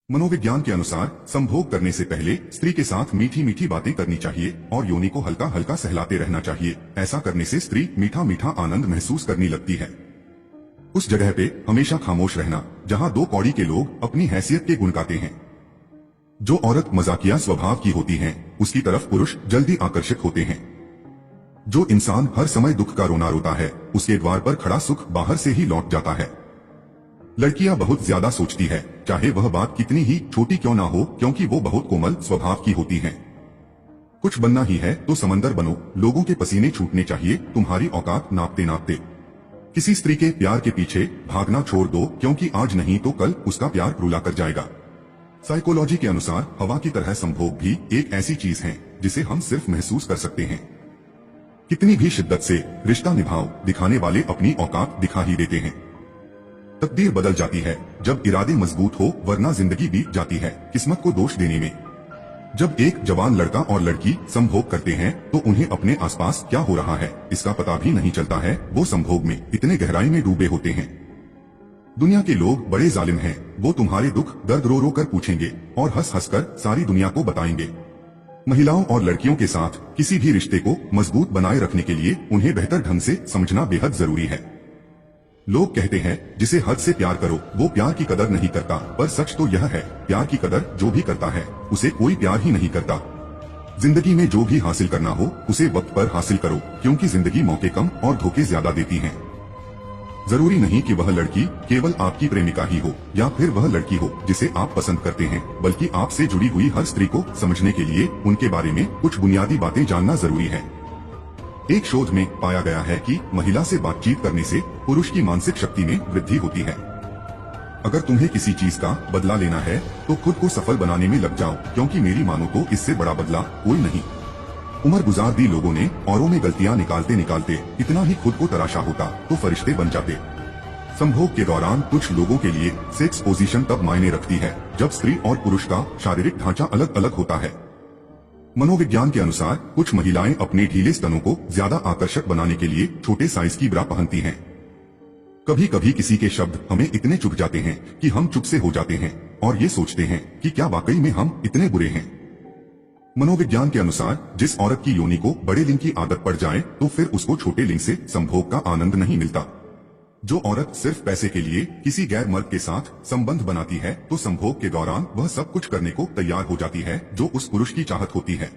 मनोविज्ञान के अनुसार संभोग करने से पहले स्त्री के साथ मीठी मीठी बातें करनी चाहिए और योनि को हल्का हल्का सहलाते रहना चाहिए। ऐसा करने से स्त्री मीठा मीठा आनंद महसूस करने लगती है। उस जगह पे हमेशा खामोश रहना जहाँ दो कौड़ी के लोग अपनी हैसियत के गुण गाते हैं। जो औरत मजाकिया स्वभाव की होती है उसकी तरफ पुरुष जल्दी आकर्षित होते हैं। जो इंसान हर समय दुख का रोना रोता है उसके द्वार पर खड़ा सुख बाहर से ही लौट जाता है। लड़कियां बहुत ज्यादा सोचती है, चाहे वह बात कितनी ही छोटी क्यों ना हो, क्योंकि वो बहुत कोमल स्वभाव की होती हैं। कुछ बनना ही है तो समंदर बनो, लोगों के पसीने छूटने चाहिए तुम्हारी औकात नापते नापते। किसी स्त्री के प्यार के पीछे भागना छोड़ दो, क्योंकि आज नहीं तो कल उसका प्यार रुला कर जाएगा। साइकोलॉजी के अनुसार हवा की तरह संभोग भी एक ऐसी चीज है जिसे हम सिर्फ महसूस कर सकते हैं। कितनी भी शिद्दत से रिश्ता निभाओ, दिखाने वाले अपनी औकात दिखा ही देते हैं। तकदीर बदल जाती है जब इरादे मजबूत हो, वरना जिंदगी बीत जाती है किस्मत को दोष देने में। जब एक जवान लड़का और लड़की संभोग करते हैं तो उन्हें अपने आसपास क्या हो रहा है इसका पता भी नहीं चलता है। वो संभोग में इतने गहराई में डूबे होते हैं। दुनिया के लोग बड़े जालिम हैं, वो तुम्हारे दुख दर्द रो रो कर पूछेंगे और हंस हंस कर सारी दुनिया को बताएंगे। महिलाओं और लड़कियों के साथ किसी भी रिश्ते को मजबूत बनाए रखने के लिए उन्हें बेहतर ढंग से समझना बेहद जरूरी है। लोग कहते हैं जिसे हद से प्यार करो वो प्यार की कदर नहीं करता, पर सच तो यह है प्यार की कदर जो भी करता है उसे कोई प्यार ही नहीं करता। जिंदगी में जो भी हासिल करना हो उसे वक्त पर हासिल करो, क्योंकि जिंदगी मौके कम और धोखे ज्यादा देती है। जरूरी नहीं कि वह लड़की केवल आपकी प्रेमिका ही हो या फिर वह लड़की हो जिसे आप पसंद करते हैं, बल्कि आपसे जुड़ी हुई हर स्त्री को समझने के लिए उनके बारे में कुछ बुनियादी बातें जानना जरूरी है। एक शोध में पाया गया है कि महिला से बातचीत करने से पुरुष की मानसिक शक्ति में वृद्धि होती है। अगर तुम्हें किसी चीज का बदला लेना है तो खुद को सफल बनाने में लग जाओ, क्योंकि मेरी मानो तो इससे बड़ा बदला कोई नहीं। उम्र गुजार दी लोगों ने औरों में गलतियां निकालते निकालते इतना ही खुद को तराशा होता तो फरिश्ते बन जाते। संभोग के दौरान कुछ लोगों के लिए सेक्स पोजीशन तब मायने रखती है जब स्त्री और पुरुष का शारीरिक ढांचा अलग अलग होता है। मनोविज्ञान के अनुसार कुछ महिलाएं अपने ढीले स्तनों को ज्यादा आकर्षक बनाने के लिए छोटे साइज की ब्रा पहनती हैं। कभी कभी किसी के शब्द हमें इतने चुभ जाते हैं कि हम चुप से हो जाते हैं और ये सोचते हैं कि क्या वाकई में हम इतने बुरे हैं। मनोविज्ञान के अनुसार जिस औरत की योनि को बड़े लिंग की आदत पड़ जाए तो फिर उसको छोटे लिंग से संभोग का आनंद नहीं मिलता। जो औरत सिर्फ पैसे के लिए किसी गैर मर्द के साथ संबंध बनाती है तो संभोग के दौरान वह सब कुछ करने को तैयार हो जाती है जो उस पुरुष की चाहत होती है।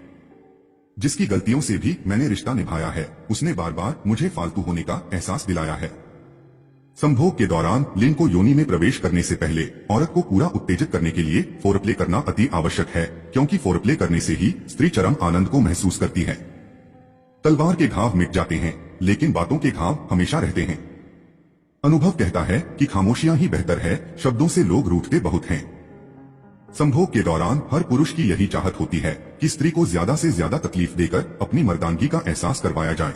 जिसकी गलतियों से भी मैंने रिश्ता निभाया है उसने बार बार मुझे फालतू होने का एहसास दिलाया है। संभोग के दौरान लिंग को योनि में प्रवेश करने से पहले औरत को पूरा उत्तेजित करने के लिए फोरप्ले करना अति आवश्यक है, क्योंकि फोरप्ले करने से ही स्त्री चरम आनंद को महसूस करती है। तलवार के घाव मिट जाते हैं लेकिन बातों के घाव हमेशा रहते हैं। अनुभव कहता है कि खामोशियां ही बेहतर है, शब्दों से लोग रूठते बहुत हैं। संभोग के दौरान हर पुरुष की यही चाहत होती है कि स्त्री को ज्यादा से ज्यादा तकलीफ देकर अपनी मर्दानगी का एहसास करवाया जाए।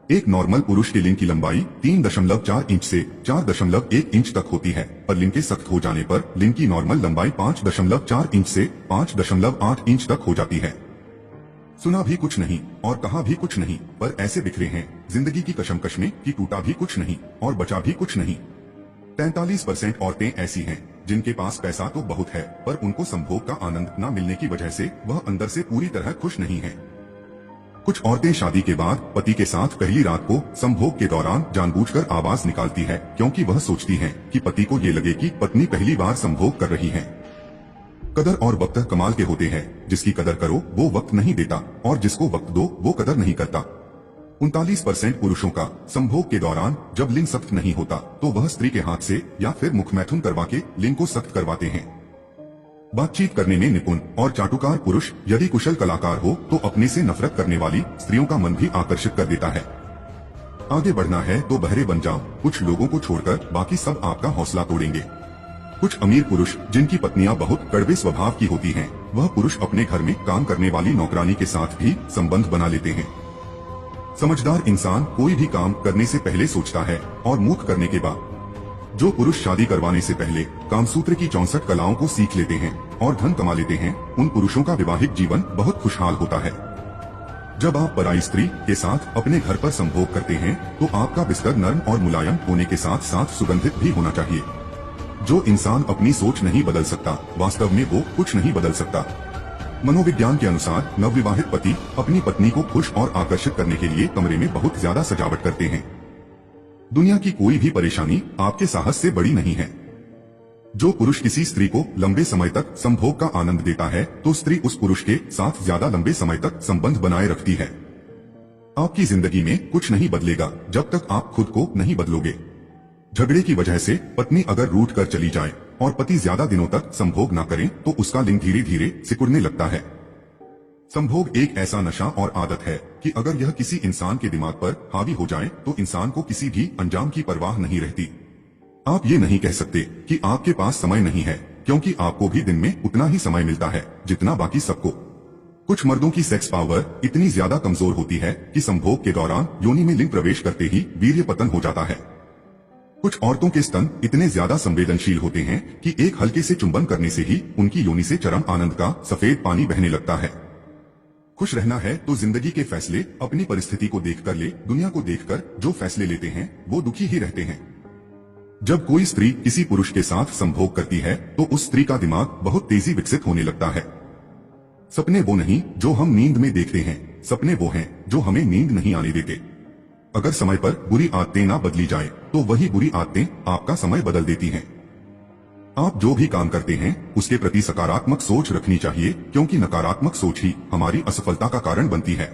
एक नॉर्मल पुरुष के लिंग की लंबाई 3.4 इंच से 4.1 इंच तक होती है, पर लिंग के सख्त हो जाने पर लिंग की नॉर्मल लंबाई 5.4 इंच से 5.8 इंच तक हो जाती है। सुना भी कुछ नहीं और कहा भी कुछ नहीं, पर ऐसे बिखरे हैं जिंदगी की कशमकश में कि टूटा भी कुछ नहीं और बचा भी कुछ नहीं। 43% औरतें ऐसी हैं जिनके पास पैसा तो बहुत है, पर उनको संभोग का आनंद न मिलने की वजह से वह अंदर से पूरी तरह खुश नहीं है। कुछ औरतें शादी के बाद पति के साथ पहली रात को संभोग के दौरान जानबूझकर आवाज निकालती है, क्योंकि वह सोचती है कि पति को ये लगे कि पत्नी पहली बार संभोग कर रही है। कदर और वक्त कमाल के होते हैं, जिसकी कदर करो वो वक्त नहीं देता और जिसको वक्त दो वो कदर नहीं करता। 39% पुरुषों का संभोग के दौरान जब लिंग सख्त नहीं होता तो वह स्त्री के हाथ से या फिर मुखमैथुन करवा के लिंग को सख्त करवाते हैं। बातचीत करने में निपुण और चाटुकार पुरुष यदि कुशल कलाकार हो तो अपने से नफरत करने वाली स्त्रियों का मन भी आकर्षित कर देता है। आगे बढ़ना है तो बहरे बन जाओ, कुछ लोगों को छोड़कर बाकी सब आपका हौसला तोड़ेंगे। कुछ अमीर पुरुष जिनकी पत्नियां बहुत कड़वे स्वभाव की होती हैं, वह पुरुष अपने घर में काम करने वाली नौकरानी के साथ भी संबंध बना लेते हैं। समझदार इंसान कोई भी काम करने से पहले सोचता है और मूर्ख करने के बाद। जो पुरुष शादी करवाने से पहले कामसूत्र की 64 कलाओं को सीख लेते हैं और धन कमा लेते हैं, उन पुरुषों का वैवाहिक जीवन बहुत खुशहाल होता है। जब आप पराई स्त्री के साथ अपने घर पर संभोग करते हैं तो आपका बिस्तर नरम और मुलायम होने के साथ साथ सुगंधित भी होना चाहिए। जो इंसान अपनी सोच नहीं बदल सकता, वास्तव में वो कुछ नहीं बदल सकता। मनोविज्ञान के अनुसार नवविवाहित पति अपनी पत्नी को खुश और आकर्षित करने के लिए कमरे में बहुत ज्यादा सजावट करते हैं। दुनिया की कोई भी परेशानी आपके साहस से बड़ी नहीं है। जो पुरुष किसी स्त्री को लंबे समय तक संभोग का आनंद देता है, तो स्त्री उस पुरुष के साथ ज्यादा लंबे समय तक संबंध बनाए रखती है। आपकी जिंदगी में कुछ नहीं बदलेगा जब तक आप खुद को नहीं बदलोगे। झगड़े की वजह से पत्नी अगर रूठ कर चली जाए और पति ज्यादा दिनों तक संभोग ना करें, तो उसका लिंग धीरे धीरे सिकुड़ने लगता है। संभोग एक ऐसा नशा और आदत है कि अगर यह किसी इंसान के दिमाग पर हावी हो जाए तो इंसान को किसी भी अंजाम की परवाह नहीं रहती। आप ये नहीं कह सकते कि आपके पास समय नहीं है, क्योंकि आपको भी दिन में उतना ही समय मिलता है जितना बाकी सबको। कुछ मर्दों की सेक्स पावर इतनी ज्यादा कमजोर होती है कि संभोग के दौरान योनि में लिंग प्रवेश करते ही वीर्य पतन हो जाता है। कुछ औरतों के स्तन इतने ज्यादा संवेदनशील होते हैं कि एक हल्के से चुंबन करने से ही उनकी योनि से चरम आनंद का सफेद पानी बहने लगता है। खुश रहना है तो जिंदगी के फैसले अपनी परिस्थिति को देखकर ले। दुनिया को देखकर जो फैसले लेते हैं वो दुखी ही रहते हैं। जब कोई स्त्री किसी पुरुष के साथ संभोग करती है तो उस स्त्री का दिमाग बहुत तेजी विकसित होने लगता है। सपने वो नहीं जो हम नींद में देखते हैं, सपने वो हैं जो हमें नींद नहीं आने देते। अगर समय पर बुरी आदतें ना बदली जाएं, तो वही बुरी आदतें आपका समय बदल देती हैं। आप जो भी काम करते हैं उसके प्रति सकारात्मक सोच रखनी चाहिए, क्योंकि नकारात्मक सोच ही हमारी असफलता का कारण बनती है।